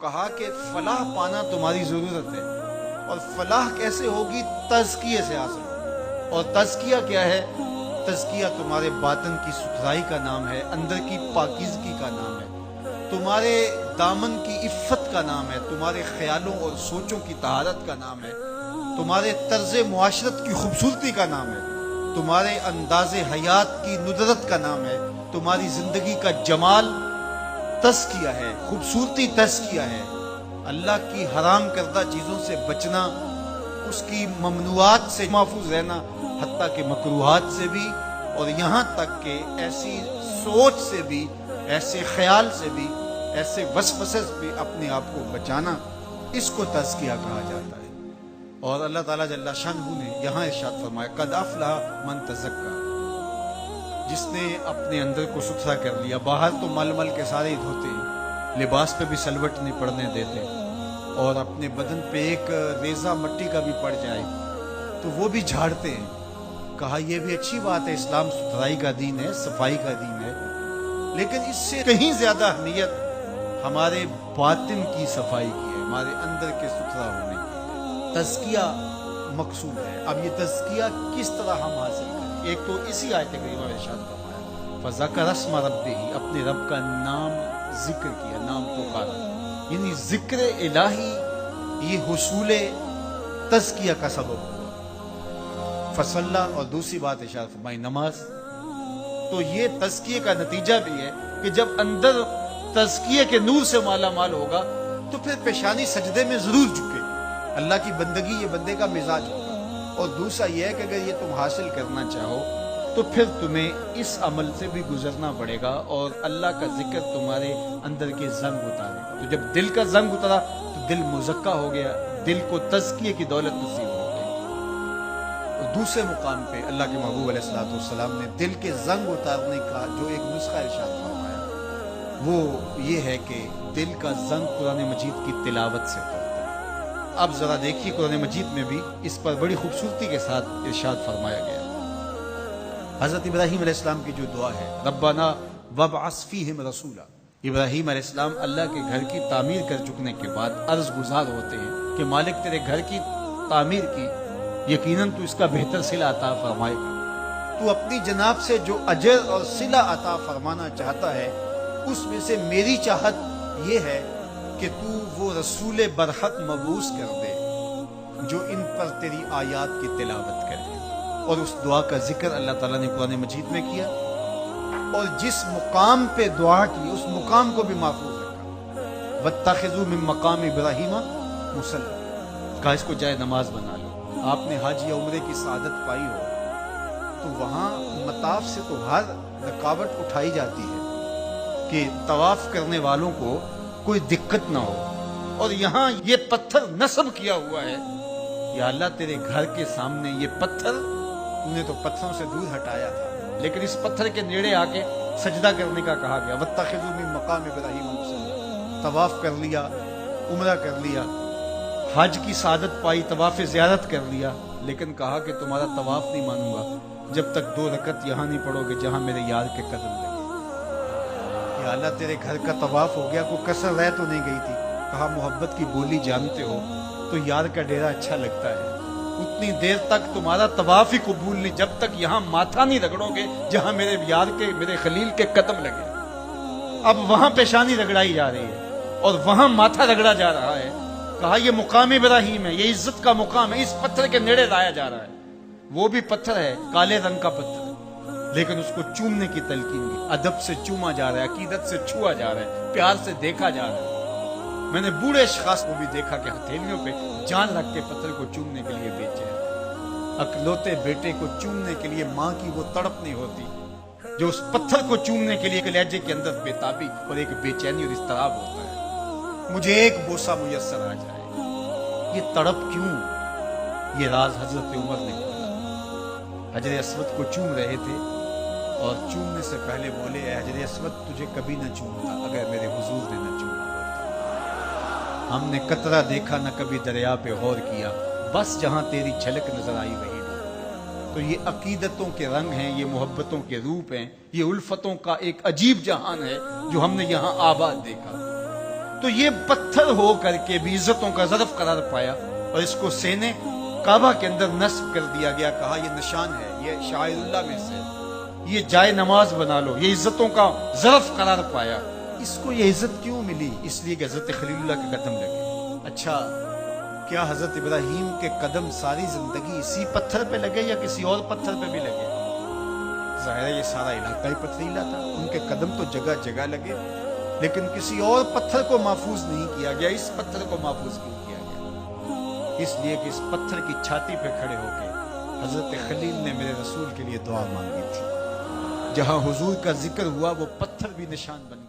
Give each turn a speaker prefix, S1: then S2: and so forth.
S1: کہا کہ فلاح پانا تمہاری ضرورت ہے، اور فلاح کیسے ہوگی؟ تزکیے سے حاصل ہوگی۔ اور تزکیہ کیا ہے؟ تزکیہ تمہارے باطن کی ستھرائی کا نام ہے، اندر کی پاکیزگی کا نام ہے، تمہارے دامن کی عفت کا نام ہے، تمہارے خیالوں اور سوچوں کی طہارت کا نام ہے، تمہارے طرز معاشرت کی خوبصورتی کا نام ہے، تمہارے انداز حیات کی ندرت کا نام ہے، تمہاری زندگی کا جمال تزکیہ ہے، خوبصورتی تزکیہ ہے۔ اللہ کی حرام کردہ چیزوں سے بچنا، اس کی ممنوعات سے محفوظ رہنا، حتیٰ کہ مکروہات سے بھی، اور یہاں تک کہ ایسی سوچ سے بھی، ایسے خیال سے بھی، ایسے وسوسے سے بھی اپنے آپ کو بچانا، اس کو تزکیہ کہا جاتا ہے۔ اور اللہ تعالیٰ جل شانہ نے یہاں ارشاد فرمایا قد افلح من تزکا، جس نے اپنے اندر کو ستھرا کر لیا۔ باہر تو مل مل کے سارے دھوتے ہیں، لباس پہ بھی سلوٹ نہیں پڑنے دیتے، اور اپنے بدن پہ ایک ریزہ مٹی کا بھی پڑ جائے تو وہ بھی جھاڑتے ہیں۔ کہا یہ بھی اچھی بات ہے، اسلام ستھرائی کا دین ہے، صفائی کا دین ہے، لیکن اس سے کہیں زیادہ اہمیت ہمارے باطن کی صفائی کی ہے، ہمارے اندر کے ستھرا ہونے کی ہے۔ تزکیہ مقصود ہے۔ اب یہ تزکیہ کس طرح ہم حاصل کریں؟ ایک تو اسی آیت کریمہ میں ارشاد فرمایا فذکر اسم ربہ، اپنے رب کا نام ذکر کیا، نام پکارا، یعنی ذکر الہی یہ حصول تزکیہ کا سبب ہوا۔ فصلہ، اور دوسری بات ارشاد فرمائی نماز۔ تو یہ تزکیے کا نتیجہ بھی ہے کہ جب اندر تزکیے کے نور سے مالا مال ہوگا تو پھر پیشانی سجدے میں ضرور جھکے، اللہ کی بندگی یہ بندے کا مزاج ہوگا۔ اور دوسرا یہ ہے کہ اگر یہ تم حاصل کرنا چاہو تو پھر تمہیں اس عمل سے بھی گزرنا پڑے گا، اور اللہ کا ذکر تمہارے اندر کے زنگ اتارے گا۔ تو جب دل کا زنگ اترا تو دل مزکہ ہو گیا، دل کو تزکیے کی دولت نصیب ہو گئی۔ اور دوسرے مقام پہ اللہ کے محبوب علیہ الصلوۃ والسلام نے دل کے زنگ اتارنے کا جو ایک نسخہ ارشاد فرمایا وہ یہ ہے کہ دل کا زنگ قرآن مجید کی تلاوت سے اترتا ہے۔ اب ذرا دیکھیے قرآن مجید میں بھی اس پر بڑی خوبصورتی کے ساتھ ارشاد فرمایا گیا۔ حضرت ابراہیم علیہ السلام کی جو دعا ہے ربنا وابعث فیہم رسولا، ابراہیم علیہ السلام اللہ کے گھر کی تعمیر کر چکنے کے بعد عرض گزار ہوتے ہیں کہ مالک تیرے گھر کی تعمیر کی، یقیناً تو اس کا بہتر صلہ عطا فرمائے گا، تو اپنی جناب سے جو اجر اور صلہ عطا فرمانا چاہتا ہے اس میں سے میری چاہت یہ ہے کہ تو وہ رسول برحق مبعوث کر دے جو ان پر تیری آیات کی تلاوت کرے۔ اور اس دعا کا ذکر اللہ تعالیٰ نے قرآن مجید میں کیا، اور جس مقام پہ دعا کی اس مقام کو بھی محفوظ رکھا۔ واتخذوا من مقام ابراہیم مصلی، کہا اس کو جائے نماز بنا لو۔ آپ نے حج یا عمرے کی سعادت پائی ہو تو وہاں مطاف سے تو ہر رکاوٹ اٹھائی جاتی ہے کہ طواف کرنے والوں کو کوئی دقت نہ ہو، اور یہاں یہ پتھر نصب کیا ہوا ہے، یا اللہ تیرے گھر کے سامنے یہ پتھر تو نے تو پتھروں سے دور ہٹایا تھا، لیکن اس پتھر کے نیڑے آ کے سجدہ کرنے کا کہا گیا۔ واتخذوا من مقام ابراہیم مصلی، طواف کر لیا، عمرہ کر لیا، حج کی سعادت پائی، طواف زیارت کر لیا، لیکن کہا کہ تمہارا طواف نہیں مانوں گا جب تک 2 رکعت یہاں نہیں پڑھو گے جہاں میرے یار کے قدم لگے۔ یا اللہ تیرے گھر کا طواف ہو گیا، کوئی کسر رہ تو نہیں گئی تھی؟ کہا محبت کی بولی جانتے ہو تو یار کا ڈیرا اچھا لگتا ہے، اتنی دیر تک تمہارا طواف ہی قبول نہیں جب تک یہاں ماتھا نہیں رگڑو گے جہاں میرے یار کے، میرے خلیل کے قدم لگے۔ اب وہاں پیشانی رگڑائی جا رہی ہے اور وہاں ماتھا رگڑا جا رہا ہے۔ کہا یہ مقام ابراہیم ہے، یہ عزت کا مقام ہے، اس پتھر کے نیڑے لایا جا رہا ہے۔ وہ بھی پتھر ہے، کالے رنگ کا پتھر، لیکن اس کو چومنے کی تلقین کی، ادب سے چوما جا رہا ہے، عقیدت سے چھوا جا رہا ہے، پیار سے دیکھا جا رہا ہے۔ میں نے بوڑھے اشخاص کو بھی دیکھا کہ ہتھیلیوں پہ جان رکھ کے پتھر کو چومنے کے لیے بیچے ہیں۔ اکلوتے بیٹے کو چومنے کے لیے ماں کی وہ تڑپ نہیں ہوتی جو اس پتھر کو چومنے کے لیے ایک لہجے کے اندر بےتابی اور ایک بے چینی اور اضطراب ہوتا ہے۔ مجھے ایک بوسہ میسر آ جائے، یہ تڑپ کیوں؟ یہ راز حضرت عمر نے کھولا۔ حجر اسود کو چوم رہے تھے اور چومنے سے پہلے بولے اے حجر اسود تجھے کبھی نہ چومتا اگر میرے حضور نے نہ چوما ہوتا۔ ہم نے قطرہ دیکھا نہ کبھی دریا پہ غور کیا، بس جہاں تیری جھلک نظر آئی وہی ڈوب۔ تو یہ عقیدتوں کے رنگ ہیں، یہ محبتوں کے روپ ہیں، یہ الفتوں کا ایک عجیب جہان ہے جو ہم نے یہاں آباد دیکھا۔ تو یہ پتھر ہو کر کے بھی عزتوں کا ظرف قرار پایا اور اس کو سینے کعبہ کے اندر نصب کر دیا گیا. کہا یہ نشان ہے, یہ شاعر اللہ میں سے, یہ جائے نماز بنا لو. یہ عزتوں کا ظرف قرار پایا. اس کو یہ عزت کیوں ملی؟ اس لیے کہ حضرت خلیل اللہ کے قدم لگے. اچھا, کیا حضرت ابراہیم کے قدم ساری زندگی اسی پتھر پہ لگے یا کسی اور پتھر پہ بھی لگے؟ ظاہر ہے یہ سارا علاقہ ہی پتھریلا تھا, ان کے قدم تو جگہ جگہ لگے, لیکن کسی اور پتھر کو محفوظ نہیں کیا گیا. اس پتھر کو محفوظ کیوں کیا گیا؟ اس لیے کہ اس پتھر کی چھاتی پہ کھڑے ہو کے حضرت خلیل نے میرے رسول کے لیے دعا مانگی تھی. جہاں حضور کا ذکر ہوا وہ پتھر بھی نشان بن